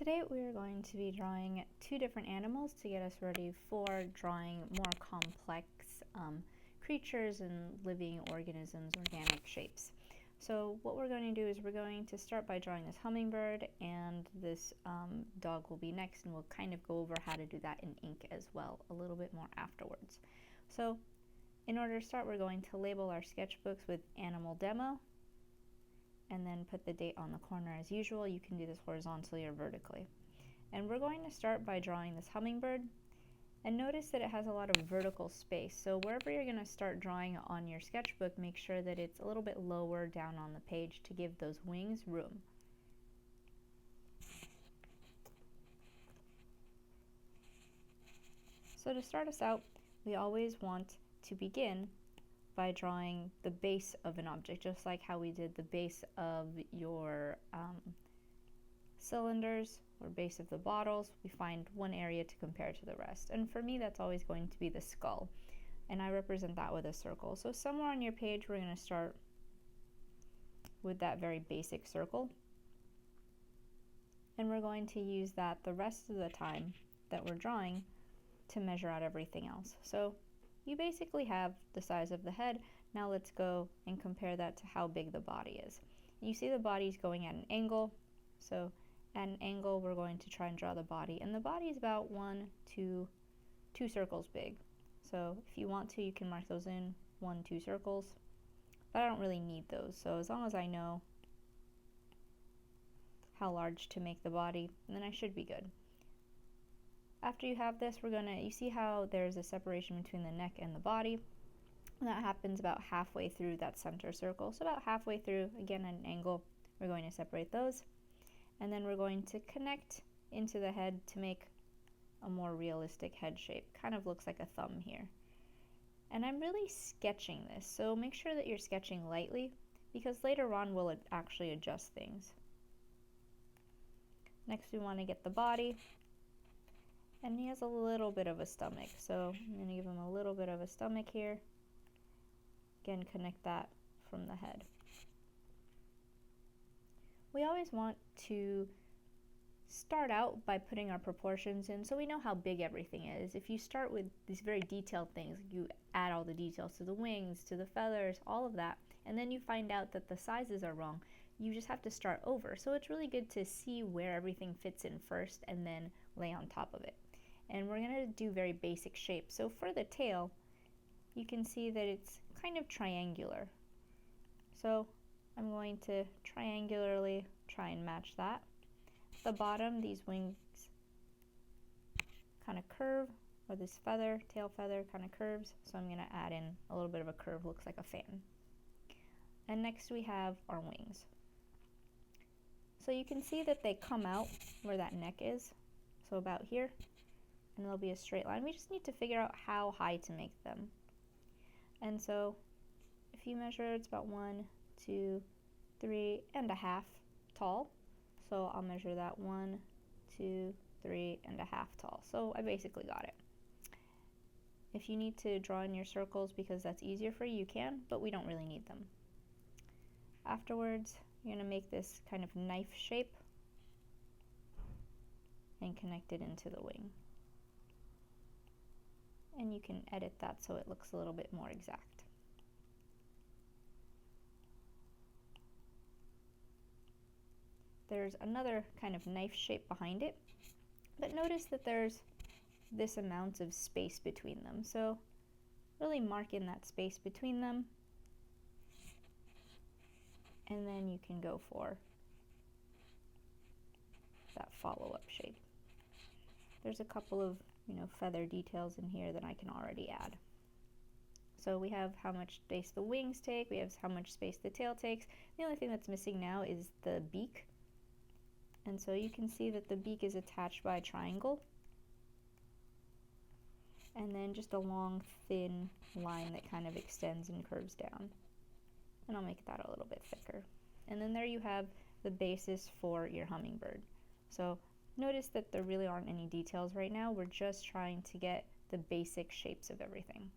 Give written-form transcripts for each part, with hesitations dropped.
Today we are going to be drawing two different animals to get us ready for drawing more complex creatures and living organisms, organic shapes. So what we're going to do is we're going to start by drawing this hummingbird, and this dog will be next, and we'll kind of go over how to do that in ink as well a little bit more afterwards. So in order to start, we're going to label our sketchbooks with animal demo, and then put the date on the corner as usual. You can do this horizontally or vertically. And we're going to start by drawing this hummingbird, and notice that it has a lot of vertical space. So wherever you're going to start drawing on your sketchbook, make sure that it's a little bit lower down on the page to give those wings room. So to start us out, we always want to begin by drawing the base of an object, just like how we did the base of your cylinders or base of the bottles. We find one area to compare to the rest, and for me that's always going to be the skull, and I represent that with a circle. So somewhere on your page we're going to start with that very basic circle, and we're going to use that the rest of the time that we're drawing to measure out everything else. So you basically have the size of the head. Now let's go and compare that to how big the body is. You see the body's going at an angle, so at an angle we're going to try and draw the body, and the body is about two circles big. So if you want to, you can mark those in 2 circles, but I don't really need those. So as long as I know how large to make the body, then I should be good. After you have this, you see how there's a separation between the neck and the body, and that happens about halfway through that center circle. So about halfway through, again at an angle, we're going to separate those, and then we're going to connect into the head to make a more realistic head shape. Kind of looks like a thumb here. And I'm really sketching this, so make sure that you're sketching lightly, because later on we'll actually adjust things. Next we want to get the body. And he has a little bit of a stomach, so I'm going to give him a little bit of a stomach here. Again, connect that from the head. We always want to start out by putting our proportions in so we know how big everything is. If you start with these very detailed things, you add all the details to the wings, to the feathers, all of that, and then you find out that the sizes are wrong, you just have to start over. So it's really good to see where everything fits in first and then lay on top of it. And we're going to do very basic shapes. So for the tail, you can see that it's kind of triangular. So I'm going to triangularly try and match that. At the bottom, these wings kind of curve, or this feather, tail feather kind of curves. So I'm going to add in a little bit of a curve, looks like a fan. And next we have our wings. So you can see that they come out where that neck is, so about here. And there'll be a straight line. We just need to figure out how high to make them. And so if you measure, it's about 1, 2, 3.5 tall. So I'll measure that 1, 2, 3.5 tall. So I basically got it. If you need to draw in your circles because that's easier for you, you can, but we don't really need them. Afterwards, you're going to make this kind of knife shape and connect it into the wing. And you can edit that so it looks a little bit more exact. There's another kind of knife shape behind it, but notice that there's this amount of space between them. So really mark in that space between them, and then you can go for that follow-up shape. There's a couple of feather details in here that I can already add. So we have how much space the wings take, we have how much space the tail takes. The only thing that's missing now is the beak. And so you can see that the beak is attached by a triangle, and then just a long thin line that kind of extends and curves down. And I'll make that a little bit thicker. And then there you have the basis for your hummingbird. So notice that there really aren't any details right now. We're just trying to get the basic shapes of everything.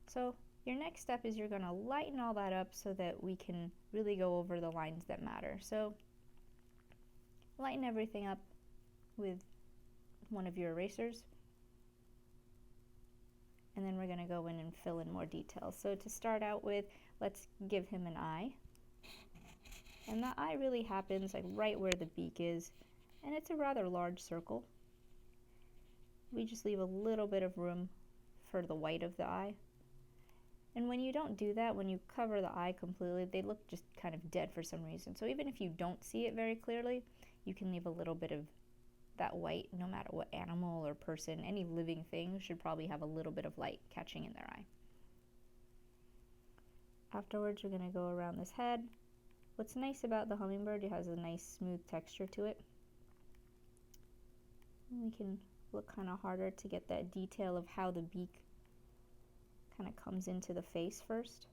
So your next step is you're going to lighten all that up so that we can really go over the lines that matter. So lighten everything up with one of your erasers, and then we're going to go in and fill in more details. So to start out with, let's give him an eye. And that eye really happens like right where the beak is, and it's a rather large circle. We just leave a little bit of room for the white of the eye. And when you don't do that, when you cover the eye completely, they look just kind of dead for some reason. So even if you don't see it very clearly, you can leave a little bit of that white, no matter what animal or person, any living thing should probably have a little bit of light catching in their eye. Afterwards, we're going to go around this head. What's nice about the hummingbird, it has a nice smooth texture to it. And we can look kind of harder to get that detail of how the beak kind of comes into the face first.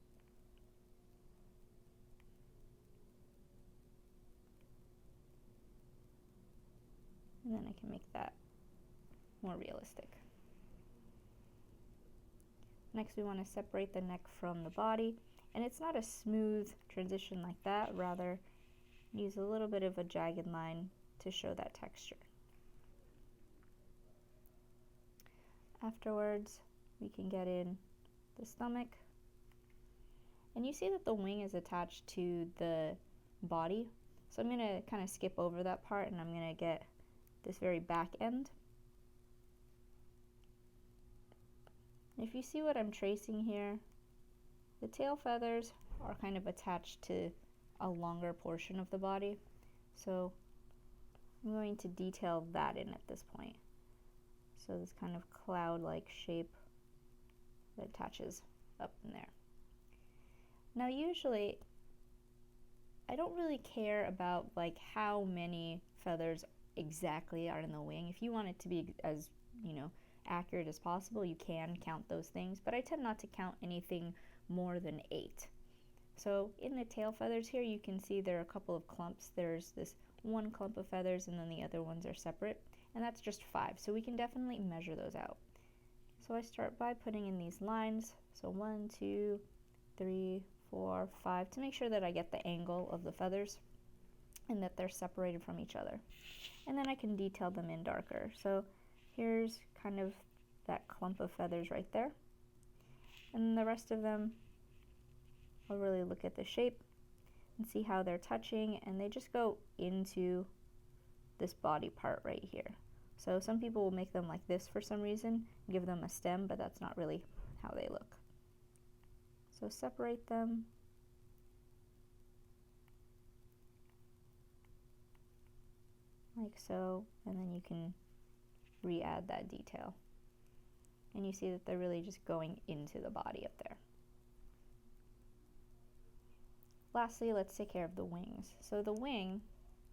And then I can make that more realistic. Next, we want to separate the neck from the body. And it's not a smooth transition like that, rather use a little bit of a jagged line to show that texture. Afterwards, we can get in the stomach. And you see that the wing is attached to the body. So I'm going to kind of skip over that part, and I'm going to get this very back end. If you see what I'm tracing here, the tail feathers are kind of attached to a longer portion of the body. So I'm going to detail that in at this point. So this kind of cloud-like shape that attaches up in there. Now usually I don't really care about like how many feathers exactly are in the wing. If you want it to be as, accurate as possible, you can count those things, but I tend not to count anything more than 8. So in the tail feathers here, you can see there are a couple of clumps. There's this one clump of feathers, and then the other ones are separate, and that's just 5. So we can definitely measure those out. So I start by putting in these lines. So 1, 2, 3, 4, 5, to make sure that I get the angle of the feathers and that they're separated from each other. And then I can detail them in darker. So here's kind of that clump of feathers right there. And the rest of them, I'll really look at the shape and see how they're touching, and they just go into this body part right here. So some people will make them like this for some reason, give them a stem, but that's not really how they look. So separate them. Like so, and then you can re-add that detail. And you see that they're really just going into the body up there. Lastly, let's take care of the wings. So the wing,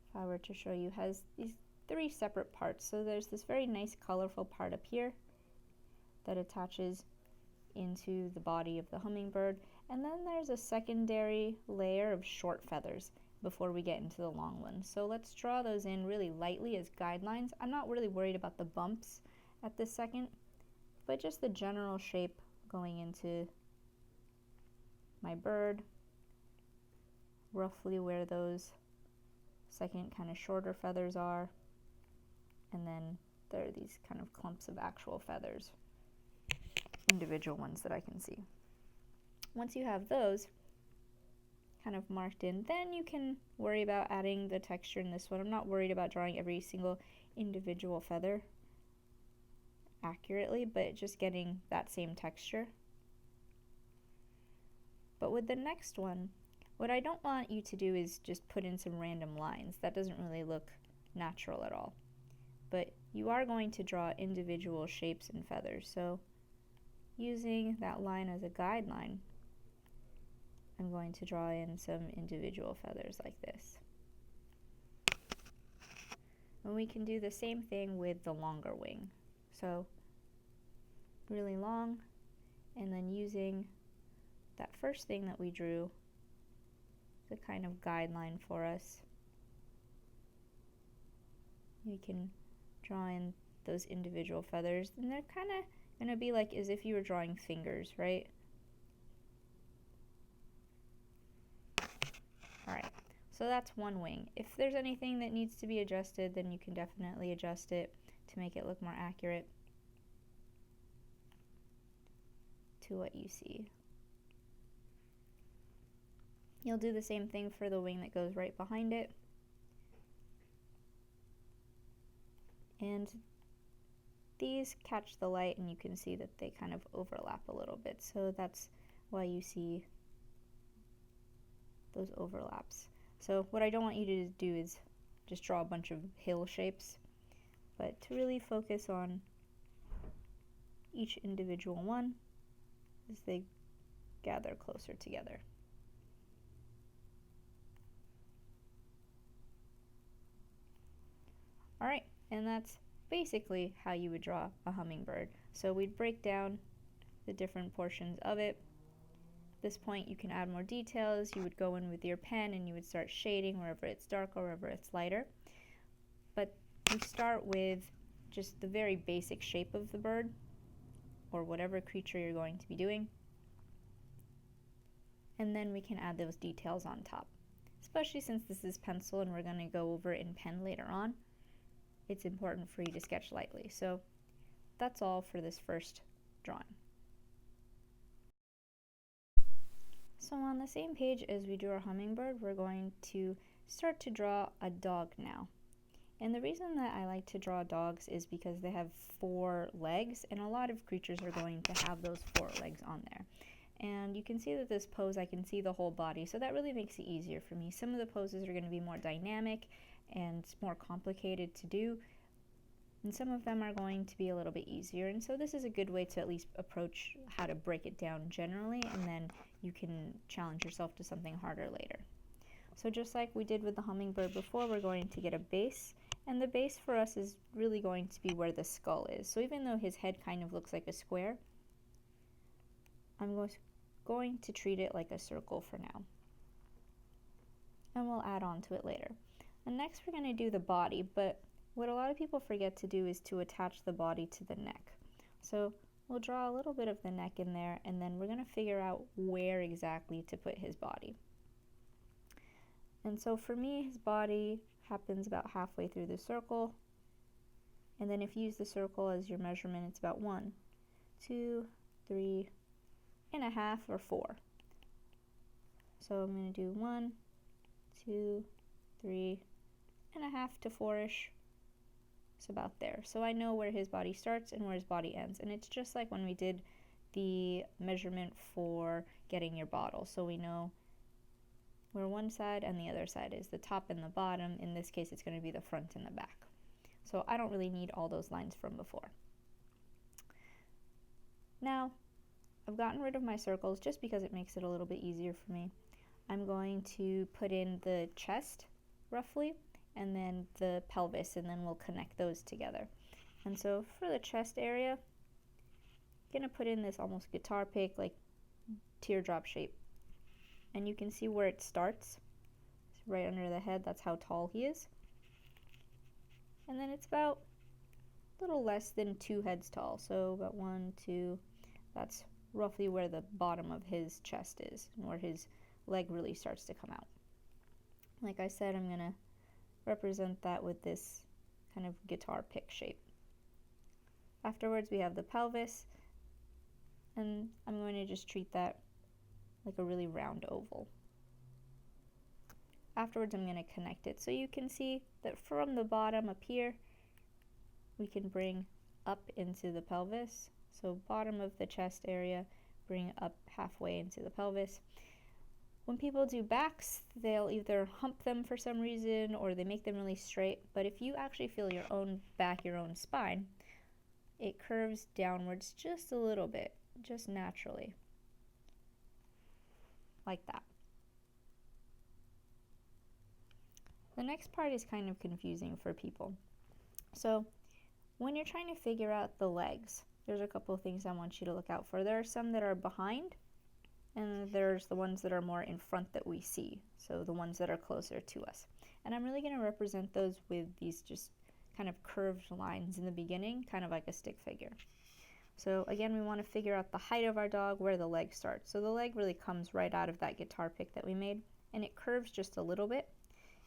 if I were to show you, has these 3 separate parts. So there's this very nice colorful part up here that attaches into the body of the hummingbird, and then there's a secondary layer of short feathers before we get into the long ones. So let's draw those in really lightly as guidelines. I'm not really worried about the bumps at this second, but just the general shape going into my bird, roughly where those second kind of shorter feathers are, and then there are these kind of clumps of actual feathers, individual ones that I can see. Once you have those kind of marked in, then you can worry about adding the texture in this one. I'm not worried about drawing every single individual feather accurately, but just getting that same texture. But with the next one, what I don't want you to do is just put in some random lines. That doesn't really look natural at all. But you are going to draw individual shapes and feathers. So using that line as a guideline, I'm going to draw in some individual feathers like this. And we can do the same thing with the longer wing. So really long, and then using that first thing that we drew as a kind of guideline for us, we can draw in those individual feathers, and they're kind of going to be like as if you were drawing fingers, right? So that's one wing. If there's anything that needs to be adjusted, then you can definitely adjust it to make it look more accurate to what you see. You'll do the same thing for the wing that goes right behind it. And these catch the light and you can see that they kind of overlap a little bit. So that's why you see those overlaps. So what I don't want you to do is just draw a bunch of hill shapes, but to really focus on each individual one as they gather closer together. Alright, and that's basically how you would draw a hummingbird. So we'd break down the different portions of it. At this point you can add more details. You would go in with your pen and you would start shading wherever it's darker, wherever it's lighter. But you start with just the very basic shape of the bird, or whatever creature you're going to be doing. And then we can add those details on top. Especially since this is pencil and we're going to go over it in pen later on, it's important for you to sketch lightly. So that's all for this first drawing. So on the same page as we drew our hummingbird, we're going to start to draw a dog now. And the reason that I like to draw dogs is because they have 4 legs, and a lot of creatures are going to have those 4 legs on there. And you can see that this pose, I can see the whole body, so that really makes it easier for me. Some of the poses are going to be more dynamic and more complicated to do, and some of them are going to be a little bit easier. And so this is a good way to at least approach how to break it down generally, and then you can challenge yourself to something harder later. So just like we did with the hummingbird before, we're going to get a base, and the base for us is really going to be where the skull is. So even though his head kind of looks like a square, I'm going to treat it like a circle for now, and we'll add on to it later. And next we're going to do the body, but what a lot of people forget to do is to attach the body to the neck. So we'll draw a little bit of the neck in there, and then we're going to figure out where exactly to put his body. And so for me, his body happens about halfway through the circle, and then if you use the circle as your measurement, it's about 1, 2, 3.5 or 4. So I'm going to do 1, 2, 3.5 to 4-ish. It's about there. So I know where his body starts and where his body ends, and it's just like when we did the measurement for getting your bottle. So we know where one side and the other side is, the top and the bottom. In this case, it's going to be the front and the back. So I don't really need all those lines from before. Now, I've gotten rid of my circles just because it makes it a little bit easier for me. I'm going to put in the chest, roughly, and then the pelvis, and then we'll connect those together. And so for the chest area, I'm going to put in this almost guitar pick, like teardrop shape. And you can see where it starts. It's right under the head. That's how tall he is. And then it's about a little less than 2 heads tall. So about 1, 2, that's roughly where the bottom of his chest is, and where his leg really starts to come out. Like I said, I'm going to represent that with this kind of guitar pick shape. Afterwards we have the pelvis, and I'm going to just treat that like a really round oval. Afterwards I'm going to connect it, so you can see that from the bottom up here we can bring up into the pelvis. So bottom of the chest area, bring it up halfway into the pelvis. When people do backs, they'll either hump them for some reason or they make them really straight, but if you actually feel your own back, your own spine, it curves downwards just a little bit, just naturally, like that. The next part is kind of confusing for people. So when you're trying to figure out the legs, there's a couple of things I want you to look out for. There are some that are behind, and there's the ones that are more in front that we see, so the ones that are closer to us. And I'm really going to represent those with these just kind of curved lines in the beginning, kind of like a stick figure. So again, we want to figure out the height of our dog, where the leg starts. So the leg really comes right out of that guitar pick that we made, and it curves just a little bit.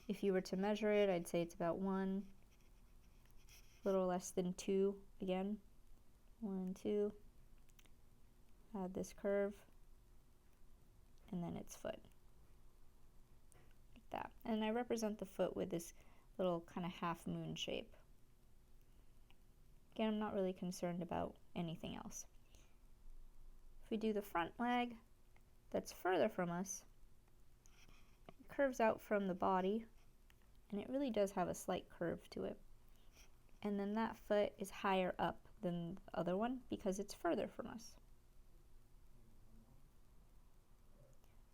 If you were to measure it, I'd say it's about 1, a little less than 2 again. 1, 2. Add this curve, and then its foot. Like that. And I represent the foot with this little kind of half moon shape. Again, I'm not really concerned about anything else. If we do the front leg that's further from us, it curves out from the body, and it really does have a slight curve to it. And then that foot is higher up than the other one because it's further from us.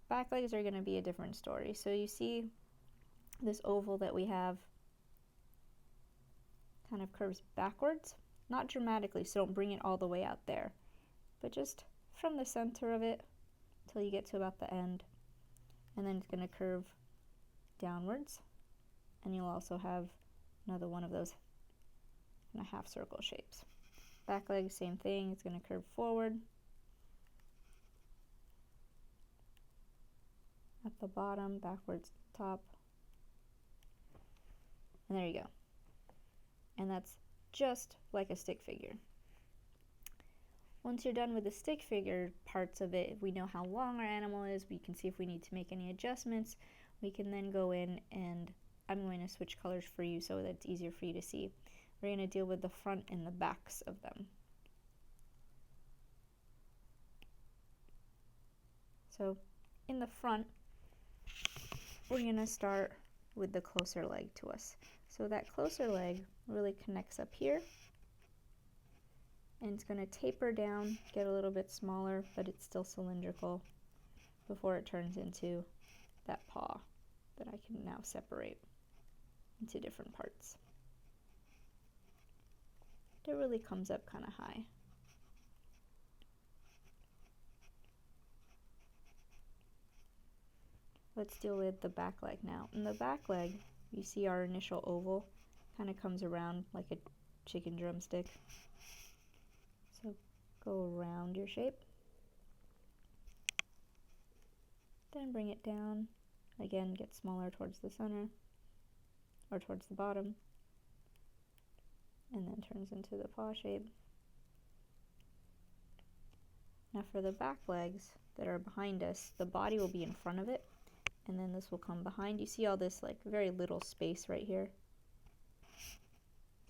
Back legs are going to be a different story. So you see this oval that we have kind of curves backwards, not dramatically, so don't bring it all the way out there, but just from the center of it until you get to about the end, and then it's going to curve downwards, and you'll also have another one of those kind of half circle shapes. Back leg, same thing, it's going to curve forward. At the bottom, backwards, top. And there you go. And that's just like a stick figure. Once you're done with the stick figure parts of it, we know how long our animal is, we can see if we need to make any adjustments. We can then go in, and I'm going to switch colors for you so that it's easier for you to see. We're going to deal with the front and the backs of them. So in the front, we're going to start with the closer leg to us. So that closer leg really connects up here, and it's going to taper down, get a little bit smaller, but it's still cylindrical before it turns into that paw that I can now separate into different parts. It really comes up kind of high. Let's deal with the back leg now. In the back leg, you see our initial oval kind of comes around like a chicken drumstick. So go around your shape. Then bring it down. Again, get smaller towards the center or towards the bottom. And then turns into the paw shape. Now for the back legs that are behind us, the body will be in front of it, and then this will come behind. You see all this like very little space right here.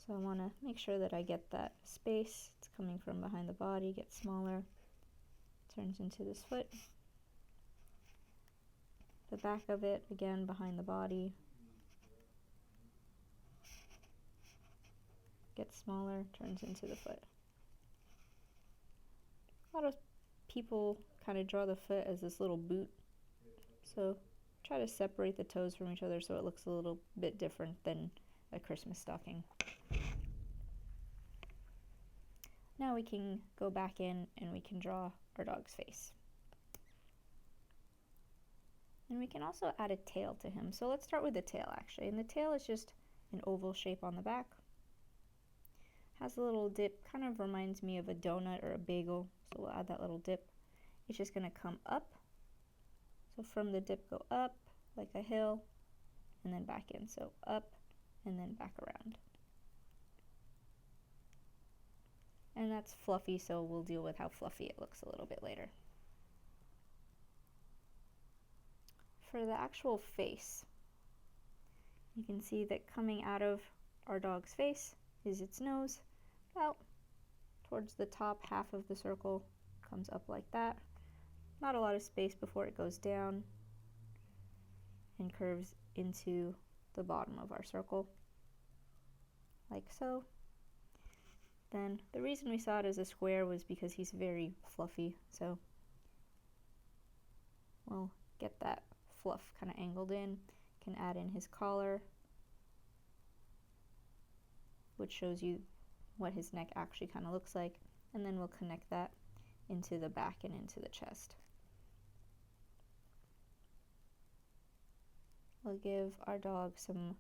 So I want to make sure that I get that space. It's coming from behind the body, gets smaller, turns into this foot. The back of it, again, behind the body, gets smaller, turns into the foot. A lot of people kind of draw the foot as this little boot. So try to separate the toes from each other so it looks a little bit different than a Christmas stocking. Now we can go back in and we can draw our dog's face. And we can also add a tail to him. So let's start with the tail actually. And the tail is just an oval shape on the back. Has a little dip, kind of reminds me of a donut or a bagel. So we'll add that little dip. It's just going to come up. So from the dip go up like a hill and then back in. So up and then back around. And that's fluffy, so we'll deal with how fluffy it looks a little bit later. For the actual face, you can see that coming out of our dog's face is its nose. About towards the top half of the circle comes up like that. Not a lot of space before it goes down and curves into the bottom of our circle, like so. Then the reason we saw it as a square was because he's very fluffy, so we'll get that fluff kind of angled in. Can add in his collar, which shows you what his neck actually kind of looks like, and then we'll connect that into the back and into the chest. We'll give our dog some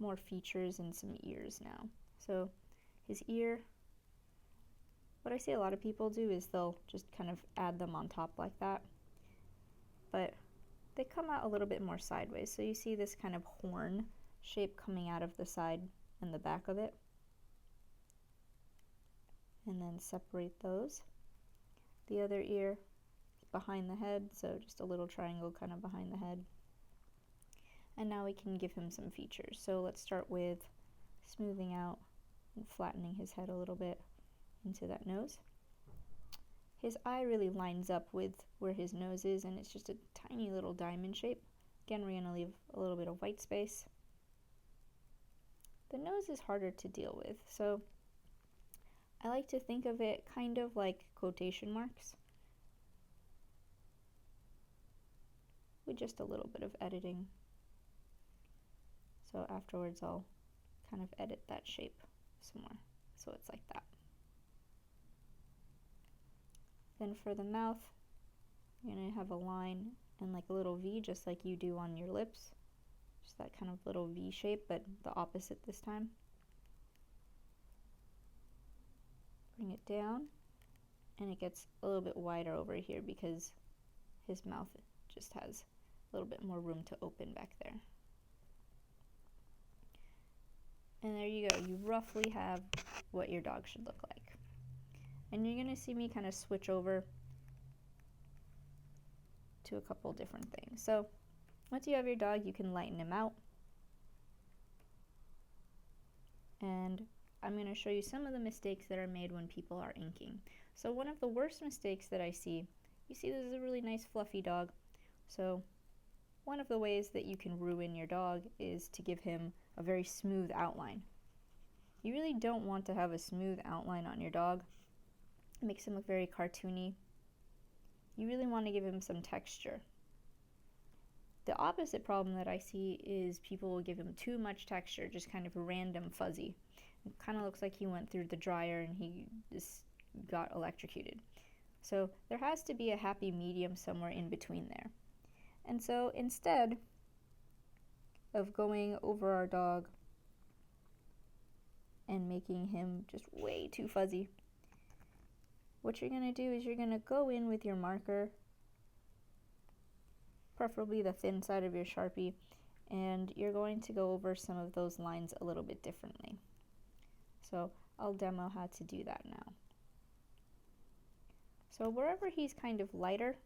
more features and some ears now. So his ear, what I see a lot of people do is they'll just kind of add them on top like that. But they come out a little bit more sideways. So you see this kind of horn shape coming out of the side and the back of it. And then separate those. The other ear is behind the head, so just a little triangle kind of behind the head. And now we can give him some features. So let's start with smoothing out and flattening his head a little bit into that nose. His eye really lines up with where his nose is, and it's just a tiny little diamond shape. Again, we're going to leave a little bit of white space. The nose is harder to deal with, so I like to think of it kind of like quotation marks, with just a little bit of editing. So afterwards I'll kind of edit that shape some more, so it's like that. Then for the mouth, you're going to have a line and like a little V, just like you do on your lips. Just that kind of little V shape, but the opposite this time. Bring it down, and it gets a little bit wider over here because his mouth just has a little bit more room to open back there. And there you go. You roughly have what your dog should look like. And you're going to see me kind of switch over to a couple different things. So once you have your dog, you can lighten him out. And I'm going to show you some of the mistakes that are made when people are inking. So one of the worst mistakes that I see, you see this is a really nice fluffy dog. So one of the ways that you can ruin your dog is to give him a very smooth outline. You really don't want to have a smooth outline on your dog. It makes him look very cartoony. You really want to give him some texture. The opposite problem that I see is people will give him too much texture, just kind of random fuzzy. It kind of looks like he went through the dryer and he just got electrocuted. So there has to be a happy medium somewhere in between there. And so instead of going over our dog and making him just way too fuzzy, what you're going to do is you're going to go in with your marker, preferably the thin side of your Sharpie, and you're going to go over some of those lines a little bit differently. So I'll demo how to do that now. So wherever he's kind of lighter,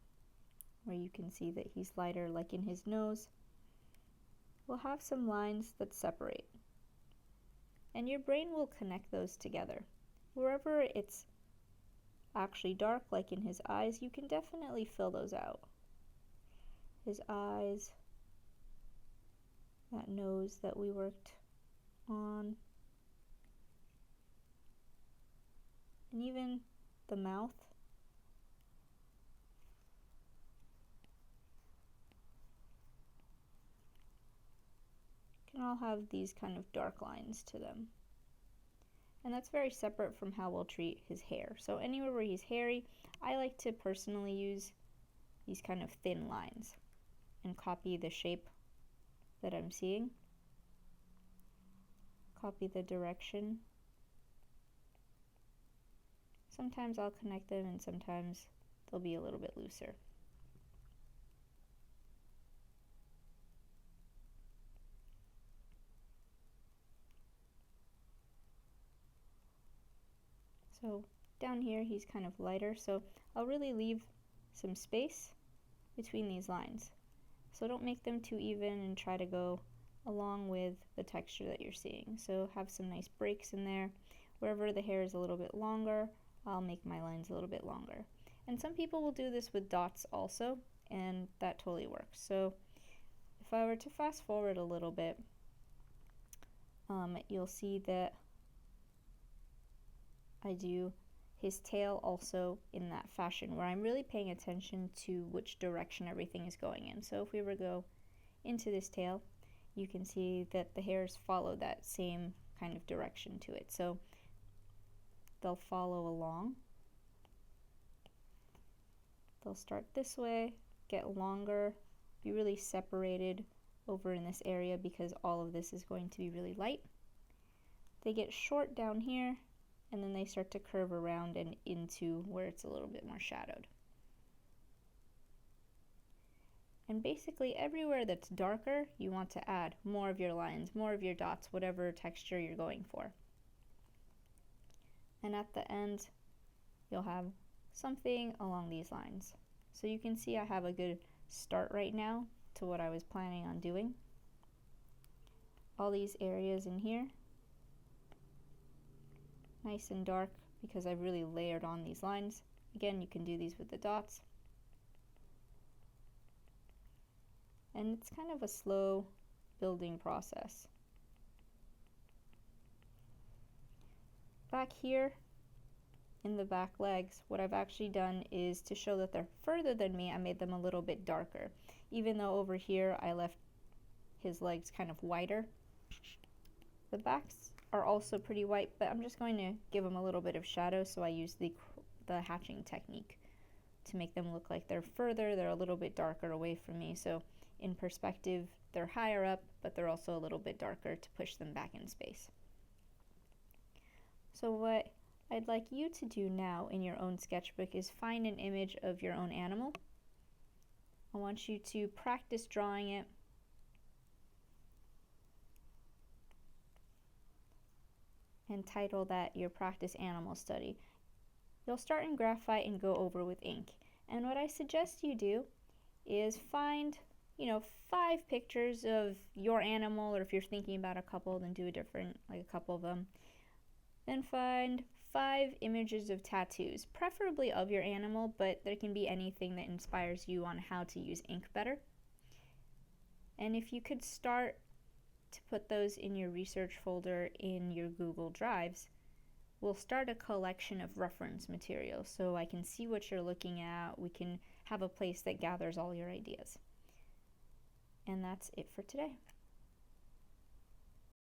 where you can see that he's lighter like in his nose, we'll have some lines that separate. And your brain will connect those together. Wherever it's actually dark, like in his eyes, you can definitely fill those out. His eyes, that nose that we worked on, and even the mouth. Can all have these kind of dark lines to them. And that's very separate from how we'll treat his hair. So anywhere where he's hairy, I like to personally use these kind of thin lines and copy the shape that I'm seeing. Copy the direction. Sometimes I'll connect them and sometimes they'll be a little bit looser. So down here he's kind of lighter, so I'll really leave some space between these lines. So don't make them too even and try to go along with the texture that you're seeing. So have some nice breaks in there. Wherever the hair is a little bit longer, I'll make my lines a little bit longer. And some people will do this with dots also, and that totally works. So if I were to fast forward a little bit, you'll see that I do his tail also in that fashion, where I'm really paying attention to which direction everything is going in. So if we were to go into this tail, you can see that the hairs follow that same kind of direction to it. So they'll follow along. They'll start this way, get longer, be really separated over in this area because all of this is going to be really light. They get short down here, and then they start to curve around and into where it's a little bit more shadowed. And basically everywhere that's darker, you want to add more of your lines, more of your dots, whatever texture you're going for. And at the end, you'll have something along these lines. So you can see I have a good start right now to what I was planning on doing. All these areas in here, nice and dark because I've really layered on these lines. Again, you can do these with the dots. And it's kind of a slow building process. Back here in the back legs, what I've actually done is to show that they're further than me, I made them a little bit darker. Even though over here I left his legs kind of whiter. The backs are also pretty white, but I'm just going to give them a little bit of shadow, so I use the hatching technique to make them look like they're further, they're a little bit darker away from me. So in perspective, they're higher up, but they're also a little bit darker to push them back in space. So what I'd like you to do now in your own sketchbook is find an image of your own animal. I want you to practice drawing it. And title that your practice animal study. You'll start in graphite and go over with ink. And what I suggest you do is find, 5 pictures of your animal, or if you're thinking about a couple, then do a couple of them. Then find 5 images of tattoos, preferably of your animal, but there can be anything that inspires you on how to use ink better. And if you could start to put those in your research folder in your Google Drives, we'll start a collection of reference material so I can see what you're looking at. We can have a place that gathers all your ideas. And that's it for today.